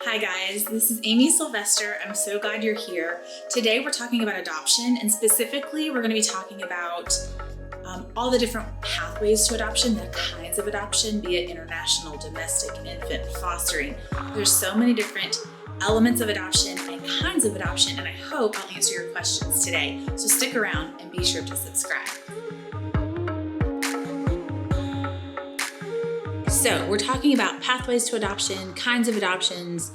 Hi guys, this is Amy Sylvester. I'm so glad you're here. Today we're talking about adoption, and specifically we're going to be talking about all the different pathways to adoption, the kinds of adoption, be it international, domestic, and infant, fostering. There's so many different elements of adoption and kinds of adoption, and I hope I'll answer your questions today. So stick around and be sure to subscribe. So we're talking about pathways to adoption, kinds of adoptions.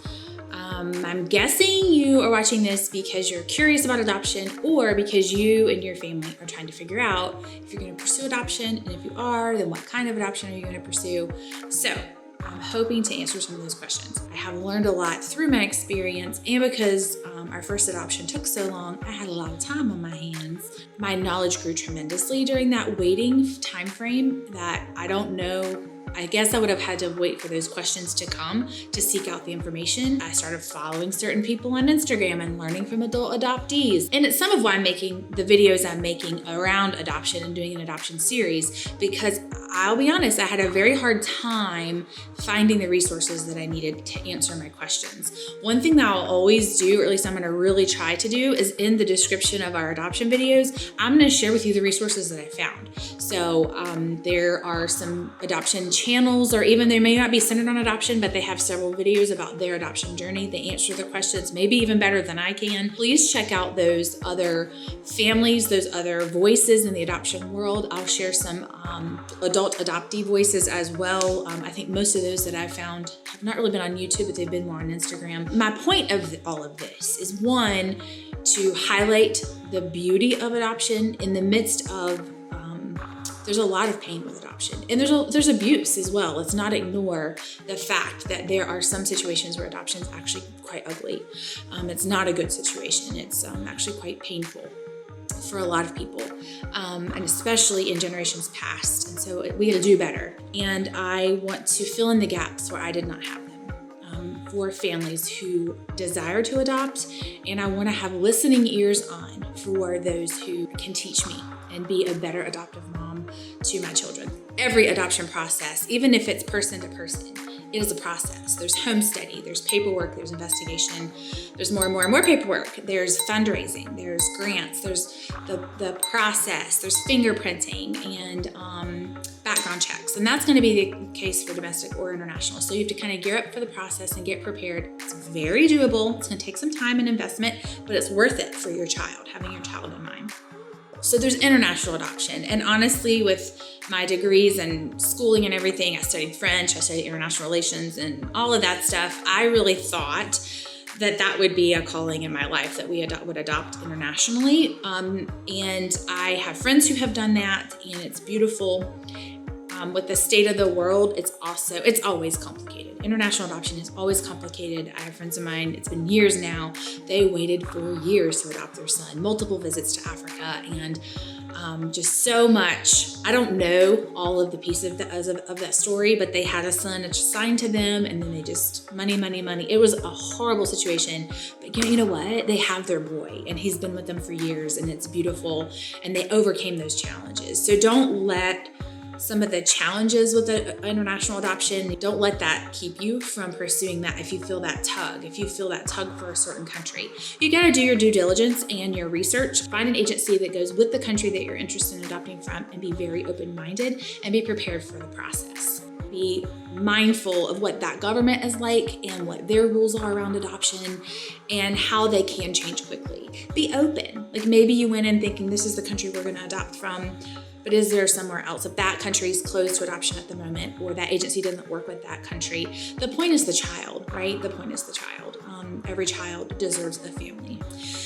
I'm guessing you are watching this because you're curious about adoption or because you and your family are trying to figure out if you're going to pursue adoption, and if you are, then what kind of adoption are you going to pursue? So I'm hoping to answer some of those questions. I have learned a lot through my experience, and because our first adoption took so long, I had a lot of time on my hands. My knowledge grew tremendously during that waiting time frame that I don't know. I guess I would have had to wait for those questions to come to seek out the information. I started following certain people on Instagram and learning from adult adoptees. And it's some of why I'm making the videos I'm making around adoption and doing an adoption series, because I'll be honest, I had a very hard time finding the resources that I needed to answer my questions. One thing that I'll always do, or at least I'm gonna really try to do, is in the description of our adoption videos, I'm gonna share with you the resources that I found. So there are some adoption channels, or even they may not be centered on adoption, but they have several videos about their adoption journey. They answer the questions maybe even better than I can. Please check out those other families, those other voices in the adoption world. I'll share some adult adoptee voices as well. I think most of those that I've found have not really been on YouTube, but they've been more on Instagram. My point of all of this is, one, to highlight the beauty of adoption in the midst of there's a lot of pain with adoption, and there's abuse as well. Let's not ignore the fact that there are some situations where adoption is actually quite ugly. It's not a good situation. It's actually quite painful for a lot of people, and especially in generations past. And so we got to do better. And I want to fill in the gaps where I did not have them for families who desire to adopt, and I want to have listening ears on for those who can teach me and be a better adoptive mom to my children. Every adoption process, even if it's person to person, it is a process. There's home study, there's paperwork, there's investigation, there's more and more and more paperwork, there's fundraising, there's grants, there's the process, there's fingerprinting and background checks. And that's gonna be the case for domestic or international. So you have to kind of gear up for the process and get prepared. It's very doable. It's gonna take some time and investment, but it's worth it for your child, having your child in mind. So there's international adoption. And honestly, with my degrees and schooling and everything, I studied French, I studied international relations and all of that stuff. I really thought that that would be a calling in my life, that we would adopt internationally. And I have friends who have done that, and it's beautiful. With the state of the world, it's always complicated. International adoption is always complicated. I have friends of mine, it's been years now, they waited for years to adopt their son, multiple visits to Africa, and just so much. I don't know all of the pieces of that story, but they had a son assigned to them, and then they just, money. It was a horrible situation, but you know what? They have their boy, and he's been with them for years, and it's beautiful, and they overcame those challenges. So don't let some of the challenges with the international adoption, don't let that keep you from pursuing that. If you feel that tug for a certain country, you gotta do your due diligence and your research. Find an agency that goes with the country that you're interested in adopting from, and be very open-minded and be prepared for the process. Be mindful of what that government is like and what their rules are around adoption and how they can change quickly. Be open. Like, maybe you went in thinking this is the country we're gonna adopt from, but is there somewhere else? If that country is closed to adoption at the moment, or that agency doesn't work with that country, the point is the child, right? The point is the child. Every child deserves a family.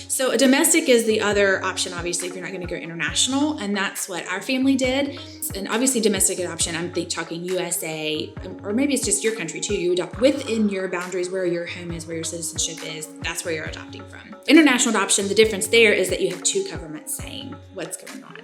So a domestic is the other option, obviously, if you're not gonna go international, and that's what our family did. And obviously domestic adoption, I'm talking USA, or maybe it's just your country too. You adopt within your boundaries, where your home is, where your citizenship is, that's where you're adopting from. International adoption, the difference there is that you have two governments saying what's going on.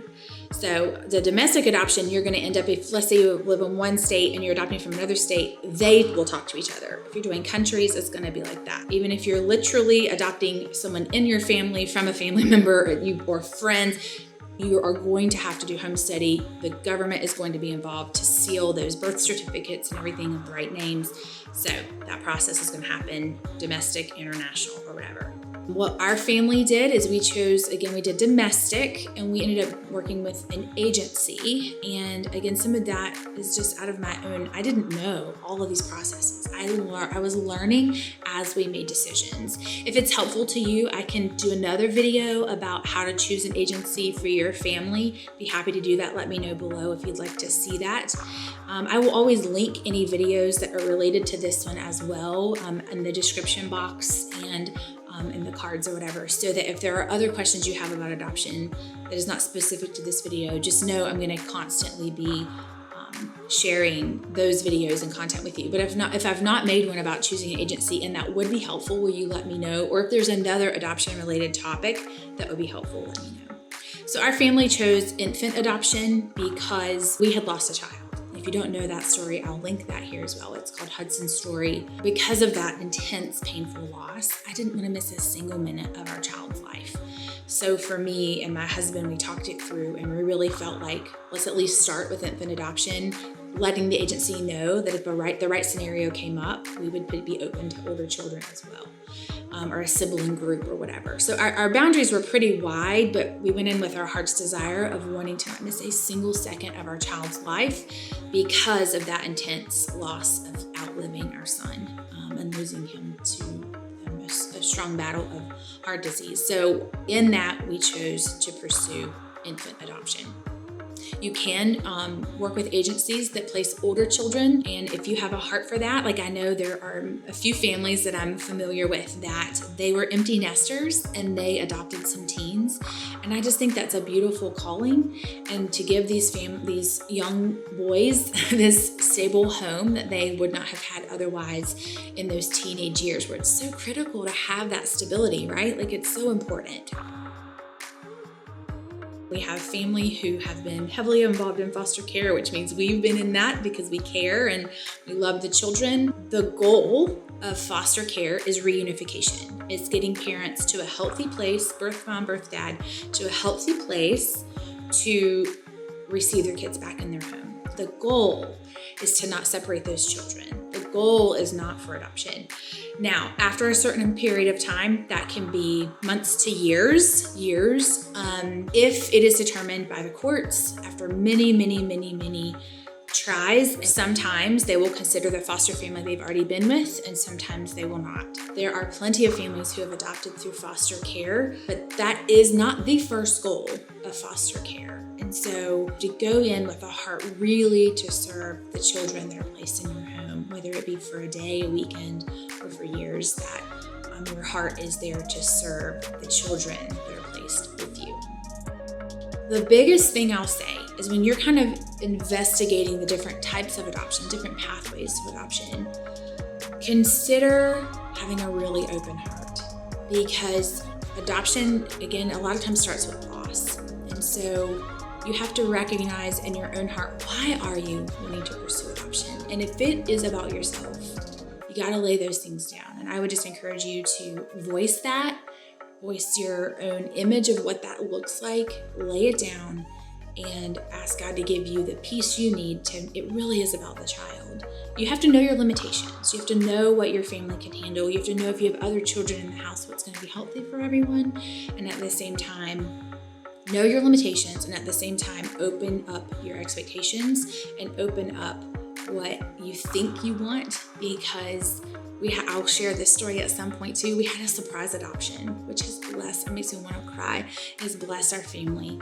So the domestic adoption, you're gonna end up, if let's say you live in one state and you're adopting from another state, they will talk to each other. If you're doing countries, it's gonna be like that. Even if you're literally adopting someone in your family from a family member or friends, you are going to have to do home study. The government is going to be involved to seal those birth certificates and everything with the right names. So that process is going to happen domestic, international, or whatever. What our family did is we did domestic, and we ended up working with an agency. And again, some of that is just out of my own, I didn't know all of these processes. I was learning as we made decisions. If it's helpful to you, I can do another video about how to choose an agency for your family. Be happy to do that. Let me know below if you'd like to see that. I will always link any videos that are related to this one as well in the description box and in the cards or whatever, so that if there are other questions you have about adoption that is not specific to this video, just know I'm going to constantly be sharing those videos and content with you. But if I've not made one about choosing an agency and that would be helpful, will you let me know? Or if there's another adoption related topic that would be helpful, let me know. So our family chose infant adoption because we had lost a child. If you don't know that story, I'll link that here as well. It's called Hudson's story. Because of that intense, painful loss, I didn't want to miss a single minute of our child's life. So for me and my husband, we talked it through, and we really felt like, let's at least start with infant adoption, letting the agency know that if the right scenario came up, we would be open to older children as well, or a sibling group or whatever. So our boundaries were pretty wide, but we went in with our heart's desire of wanting to not miss a single second of our child's life because of that intense loss of outliving our son and losing him to a strong battle of heart disease. So in that, we chose to pursue infant adoption. You can work with agencies that place older children, and if you have a heart for that, like I know there are a few families that I'm familiar with that they were empty nesters and they adopted some teens, and I just think that's a beautiful calling, and to give these young boys this stable home that they would not have had otherwise in those teenage years, where it's so critical to have that stability, right? Like, it's so important. We have family who have been heavily involved in foster care, which means we've been in that because we care and we love the children. The goal of foster care is reunification. It's getting parents to a healthy place, birth mom, birth dad, to a healthy place to receive their kids back in their home. The goal is to not separate those children. The goal is not for adoption. Now, after a certain period of time, that can be months to years, if it is determined by the courts after many tries. Sometimes they will consider the foster family they've already been with, and sometimes they will not. There are plenty of families who have adopted through foster care, but that is not the first goal of foster care. And so to go in with a heart really to serve the children that are placed in your home, whether it be for a day, a weekend, or for years, that your heart is there to serve the children that are placed with you. The biggest thing I'll say is when you're kind of investigating the different types of adoption, different pathways to adoption, consider having a really open heart, because adoption, again, a lot of times starts with loss. And so you have to recognize in your own heart, why are you wanting to pursue adoption? And if it is about yourself, you got to lay those things down. And I would just encourage you to voice your own image of what that looks like, lay it down, and ask God to give you the peace you need it really is about the child. You have to know your limitations. You have to know what your family can handle. You have to know if you have other children in the house, what's going to be healthy for everyone. And at the same time, know your limitations, and at the same time, open up your expectations and open up what you think you want, because I'll share this story at some point too. We had a surprise adoption, which has blessed, it makes me want to cry, has blessed our family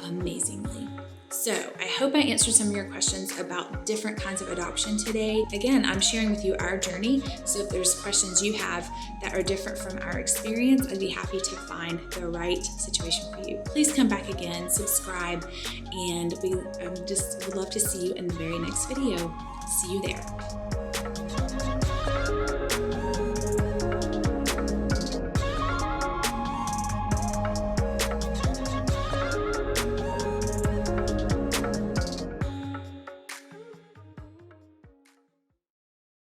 amazingly. So I hope I answered some of your questions about different kinds of adoption today. Again, I'm sharing with you our journey. So if there's questions you have that are different from our experience, I'd be happy to find the right situation for you. Please come back again, subscribe, and would love to see you in the very next video. See you there.